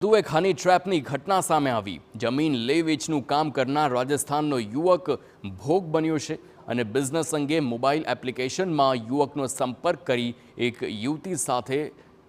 વધુ એક હની ટ્રેપની ઘટના સામે આવી। જમીન લે વેચનું કામ કરનાર રાજસ્થાનનો યુવક ભોગ બન્યો છે અને બિઝનેસ અંગે મોબાઈલ એપ્લિકેશનમાં યુવકનો સંપર્ક કરી એક યુવતી સાથે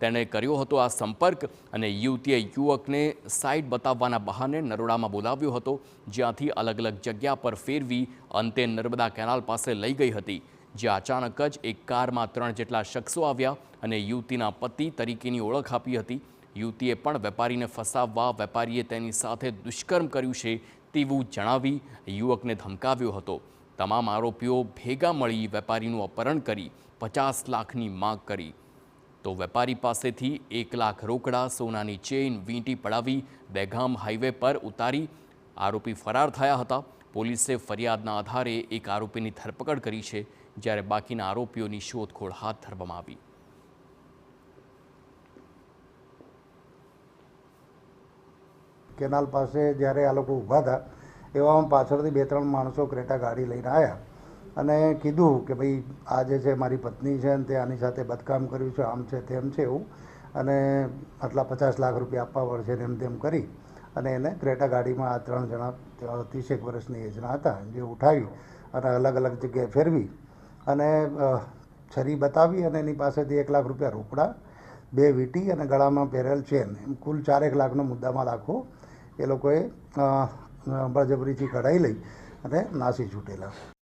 તેણે કર્યો હતો આ સંપર્ક અને યુવતીએ યુવકને સાઇટ બતાવવાના બહાને નરોડામાં બોલાવ્યો હતો, જ્યાંથી અલગ અલગ જગ્યા પર ફેરવી અંતે નર્મદા કેનાલ પાસે લઈ ગઈ હતી, જ્યાં અચાનક જ એક કારમાં 3 જેટલા શખ્સો આવ્યા અને યુવતીના પતિ તરીકેની ઓળખ આપી હતી। યુવતીએ પણ વેપારીને ફસાવવા વેપારીએ તેની સાથે દુષ્કર્મ કર્યું છે તેવું જણાવી યુવકને ધમકાવ્યો હતો। તમામ આરોપીઓ ભેગા મળી વેપારીનું અપહરણ કરી 50 લાખની માંગ કરી તો વેપારી પાસેથી 1 લાખ રોકડા, સોનાની ચેઇન, વીંટી પડાવી બેગામ હાઈવે પર ઉતારી આરોપી ફરાર થયા હતા। પોલીસે ફરિયાદના આધારે એક આરોપીની ધરપકડ કરી છે, જ્યારે બાકીના આરોપીઓની શોધખોળ હાથ ધરવામાં આવી। કેનાલ પાસે જ્યારે આ લોકો ઊભા હતા એવામાં પાછળથી 2-3 માણસો ક્રેટા ગાડી લઈને આવ્યા અને કીધું કે ભાઈ આ જે છે મારી પત્ની છે અને તે આની સાથે બદકામ કર્યું છે, આમ છે તેમ છે એવું, અને આટલા 50 લાખ રૂપિયા આપવા પડશે ને એમ તેમ કરી અને એને ક્રેટા ગાડીમાં આ 3 જણા 30 વર્ષની એજના હતા જે ઉઠાવી અને અલગ અલગ જગ્યાએ ફેરવી અને છરી બતાવી અને એની પાસેથી 1 લાખ રૂપિયા રોકડા, 2 વીંટી અને ગળામાં પહેરેલ ચેન, એમ કુલ 4 લાખનો મુદ્દામાલ આખો એ લોકોએ બળજબરીથી કઢાઈ લઈ અને નાસી છૂટેલા।